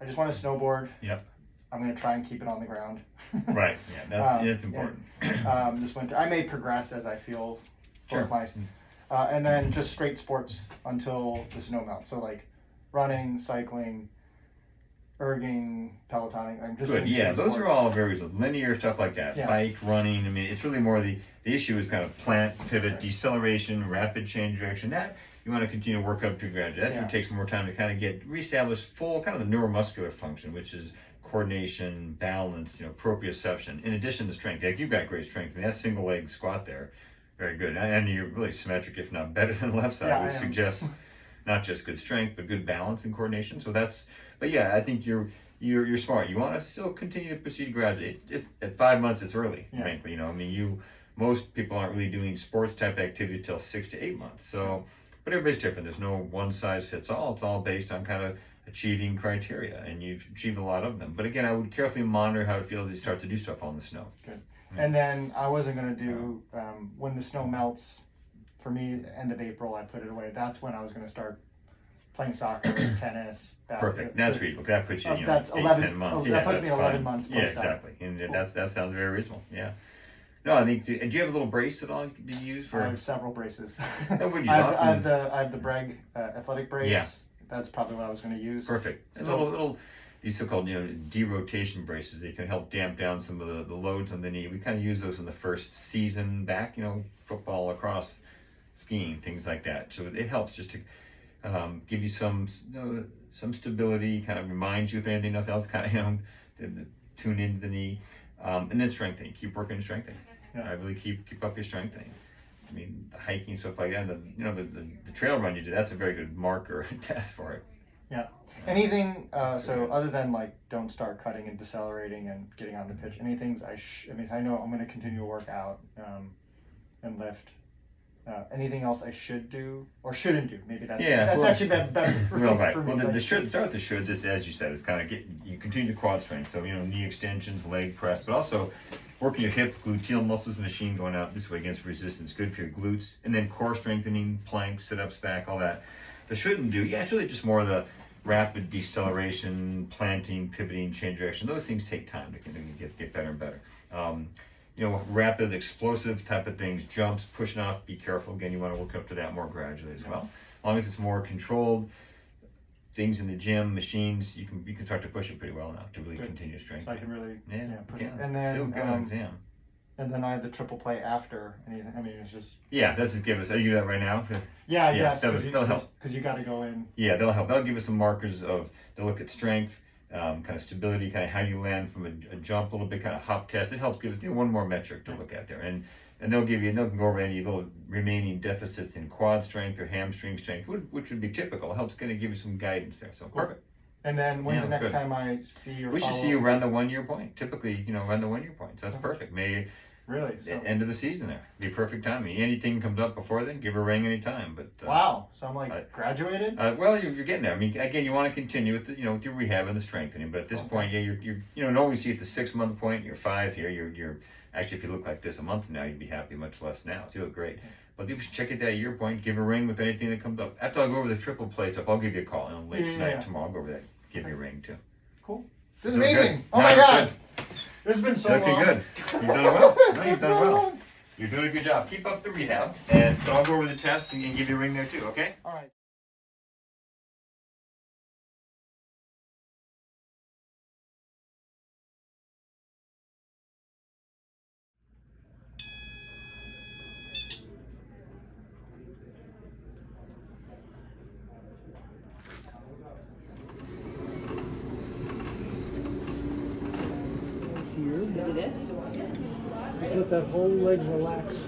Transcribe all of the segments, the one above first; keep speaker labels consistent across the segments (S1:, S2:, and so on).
S1: I just want to snowboard.
S2: Yep.
S1: I'm going to try and keep it on the ground.
S2: Right. Yeah, that's important.
S1: This winter, I may progress as I feel.
S2: Sure.
S1: And then just straight sports until the snow melts. So like running, cycling, erging, pelotoning. I'm just
S2: good. Yeah, those
S1: sports.
S2: are all very linear stuff like that.
S1: Yeah.
S2: Bike, running. I mean, it's really more the issue is kind of plant, pivot, deceleration, rapid change direction. That you want to continue to work up to gradually. That takes more time to kind of get reestablish full kind of the neuromuscular function, which is coordination, balance, proprioception. In addition to strength, like you've got great strength. I mean, that single leg squat there, very good. And you're really symmetric, if not better than the left side, which suggests not just good strength but good balance and coordination. So that's. But yeah, I think you're smart. You want to still continue to proceed gradually. At 5 months, it's early, frankly. I mean, most people aren't really doing sports type activity till 6 to 8 months. So, but everybody's different. There's no one size fits all. It's all based on kind of achieving criteria, and you've achieved a lot of them. But again, I would carefully monitor how it feels as you start to do stuff on the snow.
S1: Good. And then I wasn't going to do when the snow melts. For me, end of April, I put it away. That's when I was going to start playing soccer, tennis.
S2: Perfect. That's reasonable. That puts you,
S1: that's
S2: 8,
S1: 11,
S2: 10 months.
S1: That puts me 11 months.
S2: Yeah, exactly. And cool. That sounds very reasonable. Yeah. No, I think. Do you have a little brace at all you use for?
S1: I have several braces.
S2: What would you
S1: I have the Bragg athletic brace.
S2: Yeah.
S1: That's probably what I was going to use.
S2: Perfect. And little these so-called derotation braces. They can help damp down some of the loads on the knee. We kind of use those in the first season back. Football, lacrosse, skiing, things like that. So it helps just to give you some stability. Kind of reminds you if anything else. Kind of tune into the knee, and then strengthening. Keep working strengthening. Yeah. I really keep up your strengthening. I mean, the hiking stuff like that. The trail run you do. That's a very good marker test for it.
S1: Yeah. Anything? So other than like don't start cutting and decelerating and getting on the pitch. Anything I know I'm going to continue to work out and lift. Anything else I should do or shouldn't do? Maybe that's actually better for me.
S2: Well, the should start with the should. Just as you said, it's kind of you continue the quad strength. So knee extensions, leg press, but also working your hip, gluteal muscles, machine going out this way against resistance. Good for your glutes, and then core strengthening, planks, sit-ups, back, all that. The shouldn't do. Yeah, it's really just more of the rapid deceleration, planting, pivoting, change direction. Those things take time to get better and better. Rapid, explosive type of things, jumps, pushing off, be careful. Again, you want to work up to that more gradually as well. As long as it's more controlled, things in the gym, machines, you can start to push it pretty well now to really continue strength.
S1: So I can really push it.
S2: And then feels good on exam.
S1: And then I have the triple play after anything. I mean, it's just
S2: that's just give us. Are you do that right now?
S1: Yeah, yes.
S2: That'll help
S1: because you got to go in.
S2: Yeah, that'll help. That'll give us some markers of to look at strength. Kind of stability, kind of how you land from a jump, a little bit, kind of hop test. It helps give us one more metric to look at there, and they'll go over any little remaining deficits in quad strength or hamstring strength, which would be typical. It helps kind of give you some guidance there. So perfect.
S1: And then when's the next time I see you?
S2: We should see you around the 1 year point. Typically, around the 1 year point. So that's perfect.
S1: Really?
S2: End of the season there. Be perfect timing. Anything comes up before then, give her a ring anytime. But
S1: wow, so I'm graduated.
S2: Well, you're getting there. I mean, again, you want to continue with with your rehab and the strengthening. But at this point, you're always see at the 6 month point. You're 5 here. You're actually, if you look like this a month from now, you'd be happy much less now. So you look great. But you should check at that year point. Give a ring with anything that comes up. After I go over the triple play stuff, I'll give you a call. Late tonight, tomorrow, I'll go over that. Give you a ring too.
S1: Cool. This is amazing. Good. Oh my God. Good. This has been so long.
S2: Looking good. You've done well. No, you've done well. You're doing a good job. Keep up the rehab, and I'll go over the tests and give you a ring there too. Okay?
S1: All right.
S3: Let that whole leg relax.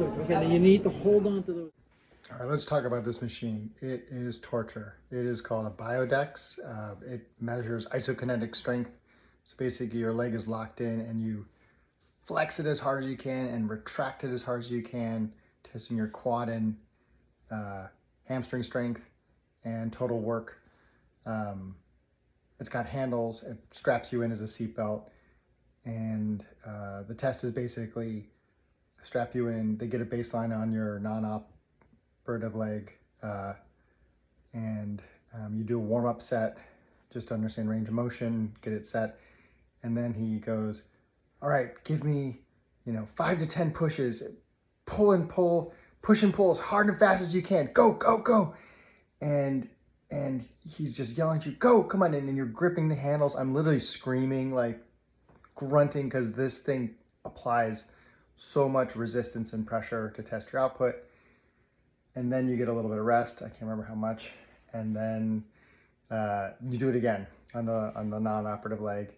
S3: Okay, you need to hold on to those.
S1: All right, let's talk about this machine. It is torture. It is called a Biodex. It measures isokinetic strength. So basically your leg is locked in and you flex it as hard as you can and retract it as hard as you can, testing your quad and hamstring strength and total work. It's got handles. It straps you in as a seatbelt. And the test is basically strap you in. They get a baseline on your non-operative leg, and you do a warm-up set, just to understand range of motion, get it set. And then he goes, all right, give me, 5 to 10 pushes, pull and pull, push and pull as hard and fast as you can. Go, go, go. And he's just yelling at you, go, come on in. And you're gripping the handles. I'm literally screaming, like grunting, because this thing applies so much resistance and pressure to test your output. And then you get a little bit of rest. I can't remember how much. And then you do it again on the non-operative leg.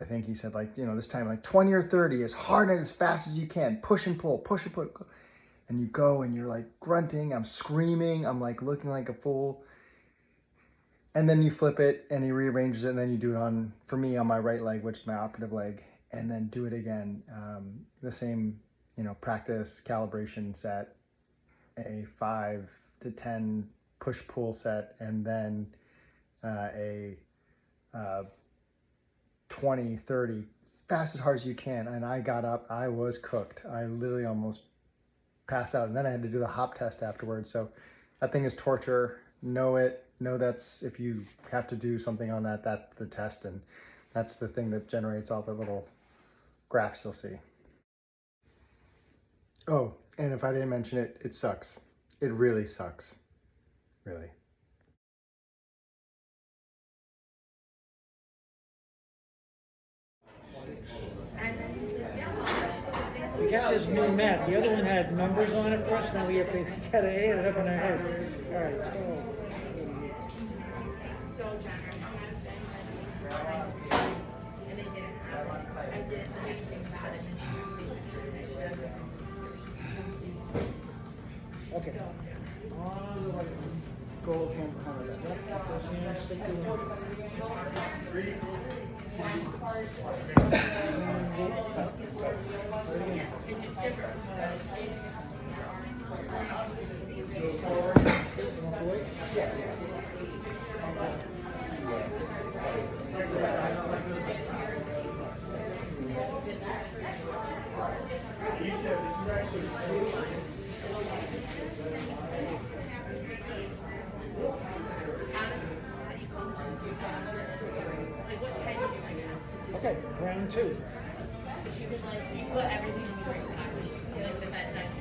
S1: I think he said this time like 20 or 30, as hard and as fast as you can. Push and pull, push and pull. And you go and you're like grunting. I'm screaming. I'm like looking like a fool. And then you flip it and he rearranges it. And then you do it for me, on my right leg, which is my operative leg. And then do it again. The same, practice calibration set, a 5 to 10 push-pull set, and then a 20, 30, fast as hard as you can. And I got up, I was cooked. I literally almost passed out. And then I had to do the hop test afterwards. So that thing is torture. Know it. Know that's, if you have to do something on that's the test. And that's the thing that generates all the little graphs you'll see. Oh, and if I didn't mention it, it sucks. It really sucks. Really.
S3: We got this new mat. The other one had numbers on it first. Now we have to add it up in our head. All right. So generous. And they didn't have it. I didn't know anything about it. Okay. On the right one. Go from behind that. Okay, round 2.
S4: You put everything in the right pocket. You like the bed next to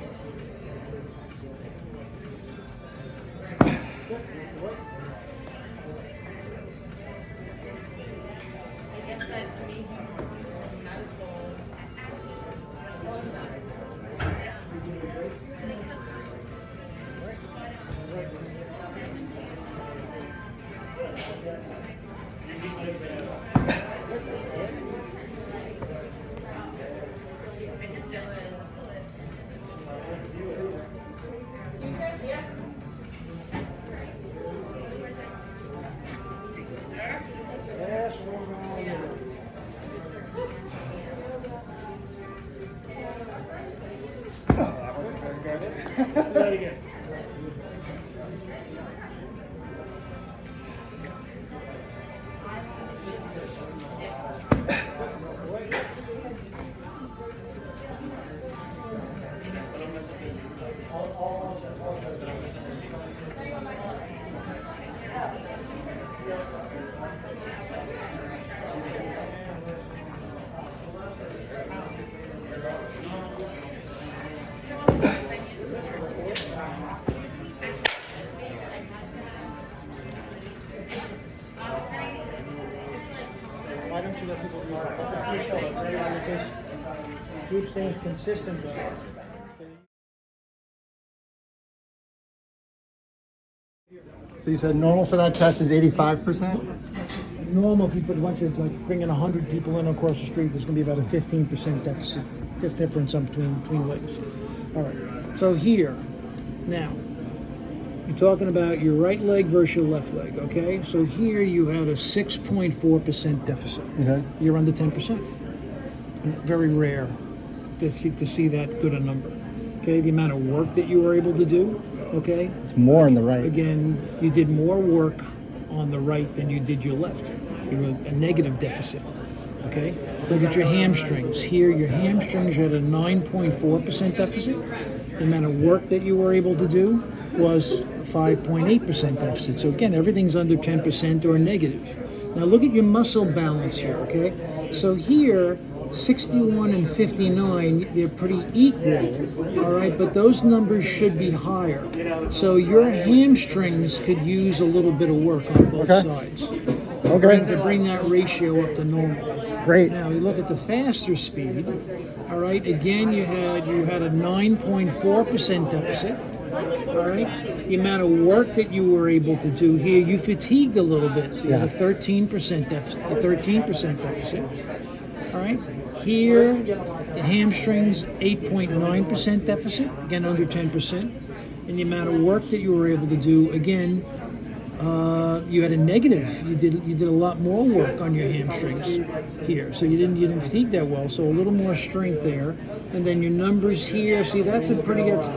S4: I guess that made you more medical.
S3: Last one on the left. That wasn't very good. Do that again. Why don't you let people do that? Because keeps things consistent.
S1: So you said normal for that test is 85%?
S3: Normal, if you put a bunch of, bringing 100 people in across the street, there's going to be about a 15% difference between legs. All right, so here, now, you're talking about your right leg versus your left leg, okay? So here you had a 6.4% deficit.
S1: Okay.
S3: You're under 10%. Very rare to see that good a number. Okay, the amount of work that you were able to do, okay?
S1: It's more on the right.
S3: Again, you did more work on the right than you did your left. You were a negative deficit, okay? Look at your hamstrings. Here, your hamstrings are at a 9.4% deficit. The amount of work that you were able to do was 5.8% deficit. So again, everything's under 10% or negative. Now look at your muscle balance here, okay? So here, 61 and 59, they're pretty equal, all right? But those numbers should be higher. So your hamstrings could use a little bit of work on both sides.
S1: Okay.
S3: To bring that ratio up to normal.
S1: Great.
S3: Now you look at the faster speed. All right. Again, you had a 9.4% deficit. All right. The amount of work that you were able to do here, you fatigued a little bit. So you had a 13% deficit. A 13% deficit. All right. Here, the hamstrings, 8.9% deficit. Again, under 10%. And the amount of work that you were able to do, again, you had a negative. You did a lot more work on your hamstrings here, so you didn't fatigue that well. So a little more strength there, and then your numbers here. See, that's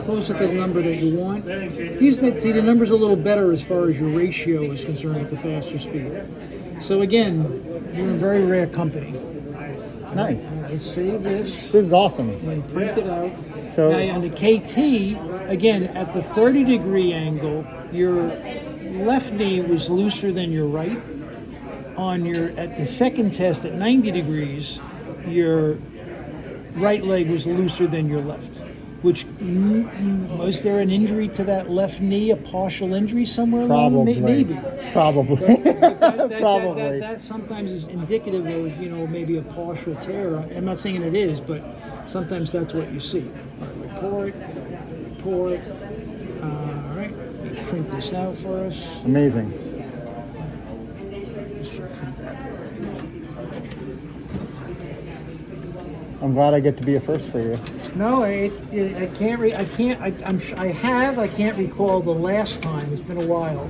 S3: closer to the number that you want. The numbers a little better as far as your ratio is concerned with the faster speed. So again, you're in very rare company.
S1: Nice.
S3: Let's save this.
S1: This is awesome.
S3: And print it out.
S1: So
S3: now on the KT, again at the 30-degree angle, your left knee was looser than your right. At the second test at 90 degrees, your right leg was looser than your left. Which was there an injury to that left knee, a partial injury somewhere along? Maybe.
S1: Probably. Probably.
S3: That sometimes is indicative of maybe a partial tear. I'm not saying it is, but sometimes that's what you see. All right, report. All right, print this out for us.
S1: Amazing. I'm glad I get to be a first for you.
S3: No, I can't. I can't recall the last time. It's been a while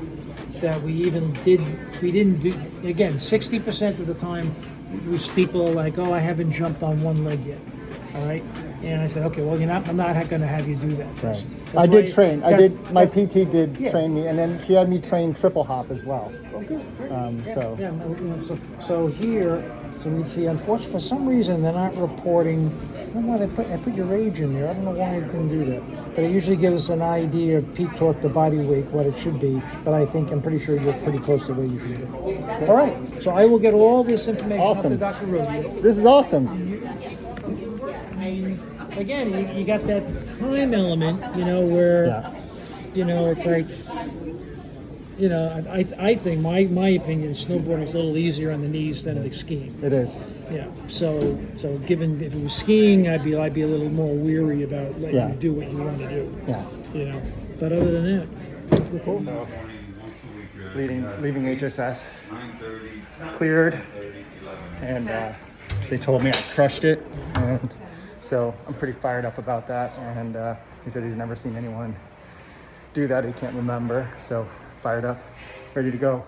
S3: that we didn't do. Again, 60% of the time, people are like, "Oh, I haven't jumped on one leg yet." All right, and I said, "Okay, well, I'm not going to have you do that."
S1: Right. I did train. My PT did train me, and then she had me train triple hop as well.
S3: Okay.
S1: So
S3: So here. So we see, unfortunately, for some reason, they're not reporting. I don't know why I put your age in there. I don't know why it didn't do that. But it usually gives us an idea of peak torque to body weight, what it should be. But I'm pretty sure you're pretty close to where you should be. All right. So I will get all this information up to Dr. Rodeo.
S1: This is awesome.
S3: Again, you got that time element, where, it's like, I think my opinion is snowboarding is a little easier on the knees than the skiing.
S1: It is.
S3: So given if it was skiing, I'd be a little more weary about letting you do what you want to do.
S1: Yeah.
S3: But other than that,
S1: Cool. So, leaving HSS, cleared, and they told me I crushed it, and so I'm pretty fired up about that. And he said he's never seen anyone do that. He can't remember. So fired up, ready to go.